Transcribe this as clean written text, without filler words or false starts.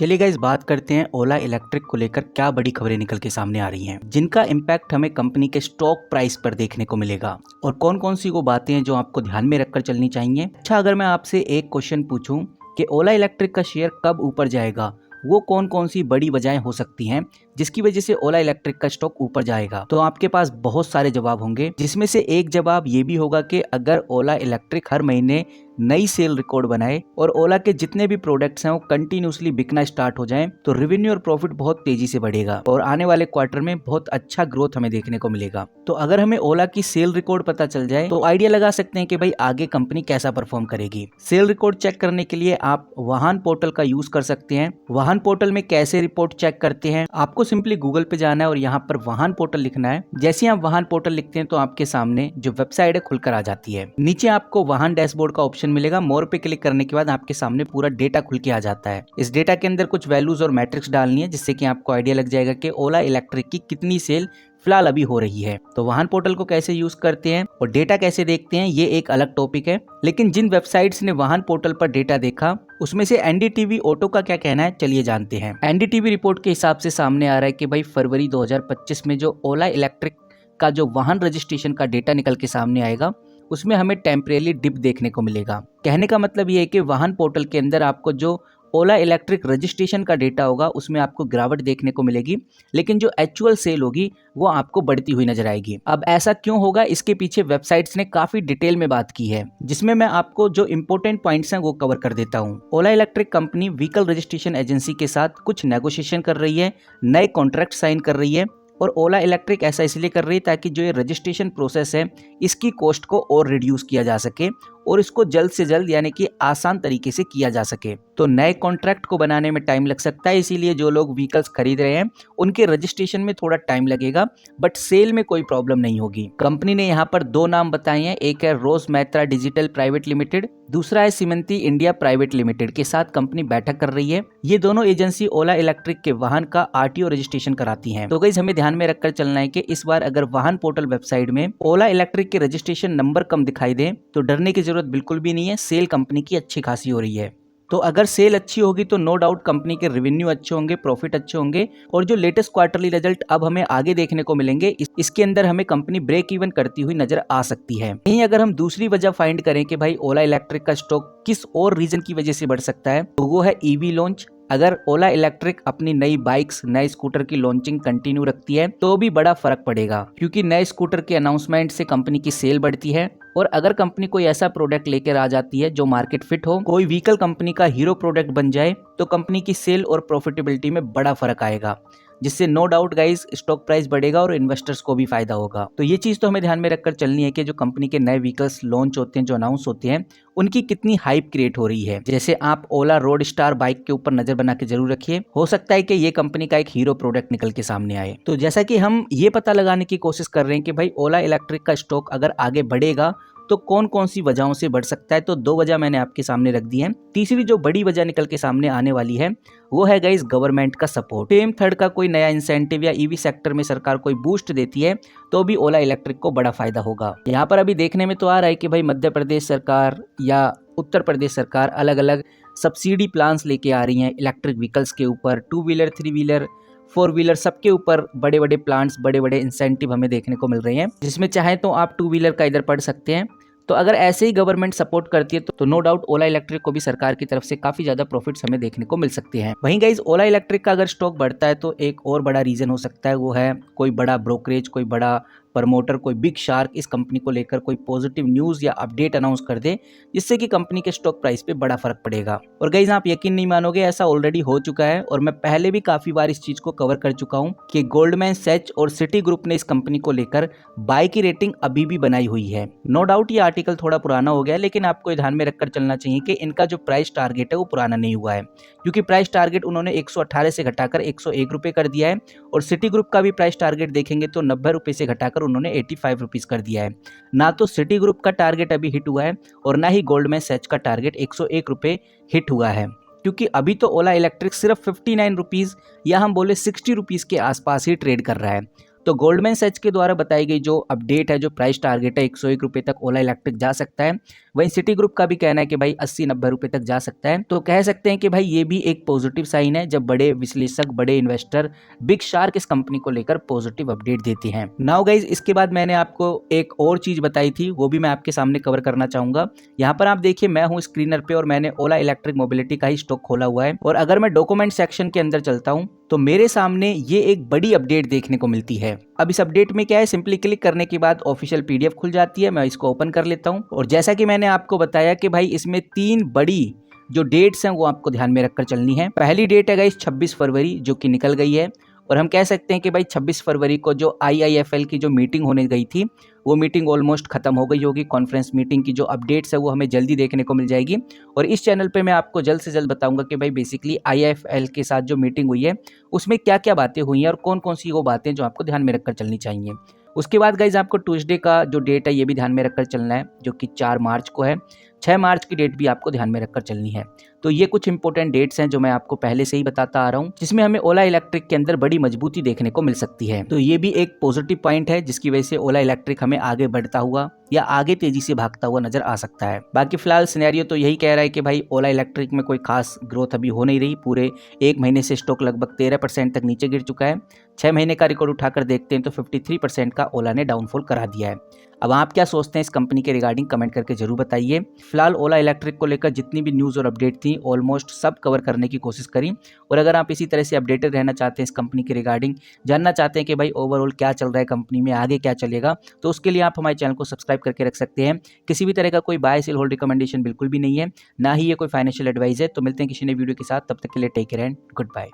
चलिए गाइस बात करते हैं ओला इलेक्ट्रिक को लेकर क्या बड़ी खबरें निकल के सामने आ रही हैं जिनका इम्पैक्ट हमें कंपनी के स्टॉक प्राइस पर देखने को मिलेगा और कौन कौन सी वो बातें हैं जो आपको ध्यान में रखकर चलनी चाहिए। अच्छा, अगर मैं आपसे एक क्वेश्चन पूछूं कि ओला इलेक्ट्रिक का शेयर कब ऊपर जाएगा, वो कौन कौन सी बड़ी वजहें हो सकती हैं जिसकी वजह से ओला इलेक्ट्रिक का स्टॉक ऊपर जाएगा, तो आपके पास बहुत सारे जवाब होंगे। जिसमें से एक जवाब ये भी होगा कि अगर ओला इलेक्ट्रिक हर महीने नई सेल रिकॉर्ड बनाए और ओला के जितने भी प्रोडक्ट्स हैं वो कंटिन्यूसली बिकना स्टार्ट हो जाएं, तो रेवेन्यू और प्रॉफिट बहुत तेजी से बढ़ेगा और आने वाले क्वार्टर में बहुत अच्छा ग्रोथ हमें देखने को मिलेगा। तो अगर हमें ओला की सेल रिकॉर्ड पता चल जाए तो आइडिया लगा सकते हैं कि भाई आगे कंपनी कैसा परफॉर्म करेगी। सेल रिकॉर्ड चेक करने के लिए आप वाहन पोर्टल का यूज कर सकते हैं। वाहन पोर्टल में कैसे रिपोर्ट चेक करते हैं, आपको सिंपली गूगल पे जाना है और यहाँ पर वाहन पोर्टल लिखना है। जैसे ही आप वाहन पोर्टल लिखते हैं तो आपके सामने जो वेबसाइट है खुलकर आ जाती है। नीचे आपको वाहन डैशबोर्ड का ऑप्शन मिलेगा। मोर पे क्लिक करने के बाद आपके सामने पूरा डेटा खुल के आ जाता है। इस डेटा के अंदर कुछ वैल्यूज और मैट्रिक्स डालनी है जिससे कि आपको आइडिया लग जाएगा कि ओला इलेक्ट्रिक की कितनी सेल फिलहाल अभी हो रही है। तो वाहन पोर्टल को कैसे यूज करते हैं और डेटा कैसे देखते हैं ये एक अलग टॉपिक है, लेकिन जिन वेबसाइट्स ने वाहन पोर्टल पर डेटा देखा उसमें से एनडीटीवी ऑटो का क्या कहना है, चलिए जानते हैं। एनडीटीवी रिपोर्ट के हिसाब से सामने आ रहा है कि भाई फरवरी 2025 में जो ओला इलेक्ट्रिक का जो वाहन रजिस्ट्रेशन का डेटा निकल के सामने आएगा उसमें हमें टेम्परेरी डिप देखने को मिलेगा। कहने का मतलब ये है कि वाहन पोर्टल के अंदर आपको जो ओला इलेक्ट्रिक रजिस्ट्रेशन का डेटा होगा उसमें आपको गिरावट देखने को मिलेगी, लेकिन जो एक्चुअल सेल होगी वो आपको बढ़ती हुई नजर आएगी। अब ऐसा क्यों होगा, इसके पीछे वेबसाइट्स ने काफी डिटेल में बात की है, जिसमें मैं आपको जो इंपॉर्टेंट पॉइंट्स हैं वो कवर कर देता हूँ। Ola electric company vehicle registration agency के साथ कुछ नेगोशिएशन कर रही है, नए कॉन्ट्रैक्ट साइन कर रही है और ओला इलेक्ट्रिक ऐसा इसलिए कर रही है ताकि जो ये रजिस्ट्रेशन प्रोसेस है इसकी कॉस्ट को और रिड्यूस किया जा सके और इसको जल्द से जल्द यानी कि आसान तरीके से किया जा सके। तो नए कॉन्ट्रैक्ट को बनाने में टाइम लग सकता है, इसीलिए जो लोग व्हीकल्स खरीद रहे हैं उनके रजिस्ट्रेशन में थोड़ा टाइम लगेगा, बट सेल में कोई प्रॉब्लम नहीं होगी। कंपनी ने यहाँ पर दो नाम बताए हैं, एक है रोज मैत्रा डिजिटल प्राइवेट लिमिटेड, दूसरा है सीमेंती इंडिया प्राइवेट लिमिटेड के साथ कंपनी बैठक कर रही है। ये दोनों एजेंसी ओला इलेक्ट्रिक के वाहन का आरटीओ रजिस्ट्रेशन कराती हैं। तो गाइस हमें ध्यान में रखकर चलना है कि इस बार अगर वाहन पोर्टल वेबसाइट में ओला इलेक्ट्रिक के रजिस्ट्रेशन नंबर कम दिखाई दे तो डरने की जरूरत बिल्कुल भी नहीं है। सेल कंपनी की अच्छी खासी हो रही है, तो अगर सेल अच्छी होगी तो नो डाउट कंपनी के रेवेन्यू अच्छे होंगे, प्रॉफिट अच्छे होंगे और जो लेटेस्ट क्वार्टरली रिजल्ट अब हमें आगे देखने को मिलेंगे इसके अंदर हमें कंपनी ब्रेक इवन करती हुई नजर आ सकती है। यहीं अगर हम दूसरी वजह फाइंड करें कि भाई ओला इलेक्ट्रिक का स्टॉक किस और रीजन की वजह से बढ़ सकता है, तो वो है ईवी लॉन्च। अगर ओला इलेक्ट्रिक अपनी नई बाइक्स नए स्कूटर की लॉन्चिंग कंटिन्यू रखती है तो भी बड़ा फर्क पड़ेगा, क्योंकि नए स्कूटर के अनाउंसमेंट से कंपनी की सेल बढ़ती है। और अगर कंपनी कोई ऐसा प्रोडक्ट लेकर आ जाती है जो मार्केट फिट हो, कोई व्हीकल कंपनी का हीरो प्रोडक्ट बन जाए, तो कंपनी की सेल और प्रॉफिटेबिलिटी में बड़ा फर्क आएगा, जिससे no doubt guys stock price बढ़ेगा और इन्वेस्टर्स को भी फायदा होगा। तो ये चीज तो हमें ध्यान में रखकर चलनी है कि जो कंपनी के नए व्हीकल्स लॉन्च होते हैं, जो अनाउंस होते हैं, उनकी कितनी हाइप क्रिएट हो रही है। जैसे आप ओला रोड स्टार बाइक के ऊपर नजर बना के जरूर रखिए, हो सकता है कि ये कंपनी का एक हीरो प्रोडक्ट निकल के सामने आए। तो जैसा कि हम ये पता लगाने की कोशिश कर रहे हैं कि भाई ओला इलेक्ट्रिक का स्टॉक अगर आगे बढ़ेगा तो कौन कौन सी वजहों से बढ़ सकता है, तो दो वजह मैंने आपके सामने रख दी है। तीसरी जो बड़ी वजह निकल के सामने आने वाली है वो है गाइस गवर्नमेंट का सपोर्ट। फेम थर्ड का कोई नया इंसेंटिव या ईवी सेक्टर में सरकार कोई बूस्ट देती है तो भी ओला इलेक्ट्रिक को बड़ा फायदा होगा। यहाँ पर अभी देखने में तो आ रहा है कि भाई मध्य प्रदेश सरकार या उत्तर प्रदेश सरकार अलग अलग सब्सिडी प्लान्स लेके आ रही हैं इलेक्ट्रिक व्हीकल्स के ऊपर, two wheeler, three wheeler, four wheeler, सबके ऊपर बड़े बड़े प्लान्स, बड़े बड़े इंसेंटिव हमें देखने को मिल रहे हैं, जिसमें चाहे तो आप टू व्हीलर का इधर पढ़ सकते हैं। तो अगर ऐसे ही गवर्नमेंट सपोर्ट करती है तो नो डाउट ओला इलेक्ट्रिक को भी सरकार की तरफ से काफी ज्यादा प्रॉफिट्स हमें देखने को मिल सकते हैं। वहीं गाइस ओला इलेक्ट्रिक का अगर स्टॉक बढ़ता है तो एक और बड़ा रीजन हो सकता है, वो है कोई बड़ा ब्रोकरेज, कोई बड़ा प्रमोटर, कोई बिग शार्क इस कंपनी को लेकर कोई पॉजिटिव न्यूज या अपडेट अनाउंस कर दे, जिससे कि कंपनी के स्टॉक प्राइस पे बड़ा फर्क पड़ेगा। और गाइस आप यकीन नहीं मानोगे, ऐसा ऑलरेडी हो चुका है और मैं पहले भी काफी बार इस चीज को कवर कर चुका हूं कि गोल्डमैन सैच और सिटी ग्रुप ने इस कंपनी को लेकर बाय की रेटिंग अभी भी बनाई हुई है। नो डाउट ये आर्टिकल थोड़ा पुराना हो गया है, लेकिन आपको ध्यान में रखकर चलना चाहिए कि इनका जो प्राइस टारगेट है वो पुराना नहीं हुआ है, क्योंकि प्राइस टारगेट उन्होंने 118 से घटाकर 101 रुपए कर दिया है और सिटी ग्रुप का भी प्राइस टारगेट देखेंगे तो 90 रुपए से घटाकर उन्होंने 85 रुपीज कर दिया है। ना तो सिटी ग्रुप का टारगेट अभी हिट हुआ है और ना ही गोल्डमैन सैच का टारगेट 101 रुपए हिट हुआ है, क्योंकि अभी तो ओला इलेक्ट्रिक सिर्फ 59 रुपीज या हम बोले 60 रुपीज के आसपास ही ट्रेड कर रहा है। तो गोल्डमैन सैच्स के द्वारा बताई गई जो अपडेट है, जो प्राइस टारगेट है 101 रुपये तक ओला इलेक्ट्रिक जा सकता है। वहीं सिटी ग्रुप का भी कहना है कि भाई 80-90 रुपये तक जा सकता है। तो कह सकते हैं कि भाई ये भी एक पॉजिटिव साइन है जब बड़े विश्लेषक, बड़े इन्वेस्टर, बिग शार्क इस कंपनी को लेकर पॉजिटिव अपडेट देते हैं। नाउ गाइज, इसके बाद मैंने आपको एक और चीज बताई थी, वो भी मैं आपके सामने कवर करना चाहूंगा। यहाँ पर आप देखिए, मैं हूँ स्क्रीनर पे और मैंने ओला इलेक्ट्रिक मोबिलिटी का ही स्टॉक खोला हुआ है। और अगर मैं डॉक्यूमेंट सेक्शन के अंदर चलता हूँ तो मेरे सामने ये एक बड़ी अपडेट देखने को मिलती है। अब इस अपडेट में क्या है, सिंपली क्लिक करने के बाद ऑफिशियल पीडीएफ खुल जाती है। मैं इसको ओपन कर लेता हूँ और जैसा कि मैंने आपको बताया कि भाई इसमें 3 बड़ी जो डेट्स हैं वो आपको ध्यान में रखकर चलनी है। पहली डेट है गाइस 26 फरवरी, जो कि निकल गई है। और हम कह सकते हैं कि भाई 26 फरवरी को जो IIFL की जो मीटिंग होने गई थी, वो मीटिंग ऑलमोस्ट खत्म हो गई होगी। कॉन्फ्रेंस मीटिंग की जो अपडेट्स है वो हमें जल्दी देखने को मिल जाएगी। और इस चैनल पे मैं आपको जल्द से जल्द बताऊंगा कि भाई बेसिकली IIFL के साथ जो मीटिंग हुई है उसमें क्या क्या बातें हुई हैं और कौन कौन सी वो बातें जो आपको ध्यान में रखकर चलनी चाहिए। उसके बाद गाइज आपको ट्यूसडे का जो डेट है ये भी ध्यान में रखकर चलना है, जो कि 4 मार्च को है। 6 मार्च की डेट भी आपको ध्यान में रखकर चलनी है। तो ये कुछ इंपॉर्टेंट डेट्स हैं जो मैं आपको पहले से ही बताता आ रहा हूँ, जिसमें हमें ओला इलेक्ट्रिक के अंदर बड़ी मजबूती देखने को मिल सकती है। तो ये भी एक पॉजिटिव पॉइंट है जिसकी वजह से ओला इलेक्ट्रिक हमें आगे बढ़ता हुआ या आगे तेजी से भागता हुआ नजर आ सकता है। बाकी फिलहाल सिनेरियो तो यही कह रहा है कि भाई ओला इलेक्ट्रिक में कोई खास ग्रोथ अभी हो नहीं रही। पूरे 1 महीने से स्टॉक लगभग 13% तक नीचे गिर चुका है। 6 महीने का रिकॉर्ड उठाकर देखते हैं तो 53% का ओला ने डाउनफॉल करा दिया है। अब आप क्या सोचते हैं इस कंपनी के रिगार्डिंग, कमेंट करके जरूर बताइए। फिलहाल ओला इलेक्ट्रिक को लेकर जितनी भी न्यूज़ और अपडेट थी ऑलमोस्ट सब कवर करने की कोशिश करी। और अगर आप इसी तरह से अपडेटेड रहना चाहते हैं इस कंपनी के रिगार्डिंग, जानना चाहते हैं कि भाई ओवरऑल क्या चल रहा है कंपनी में, आगे क्या चलेगा, तो उसके लिए आप हमारे चैनल को सब्सक्राइब करके रख सकते हैं। किसी भी तरह का कोई बाय सेल होल्ड रिकमेंडेशन बिल्कुल भी नहीं है, ना ही ये कोई फाइनेंशियल एडवाइस है। तो मिलते हैं किसी नए वीडियो के साथ, तब तक के लिए take care and good bye.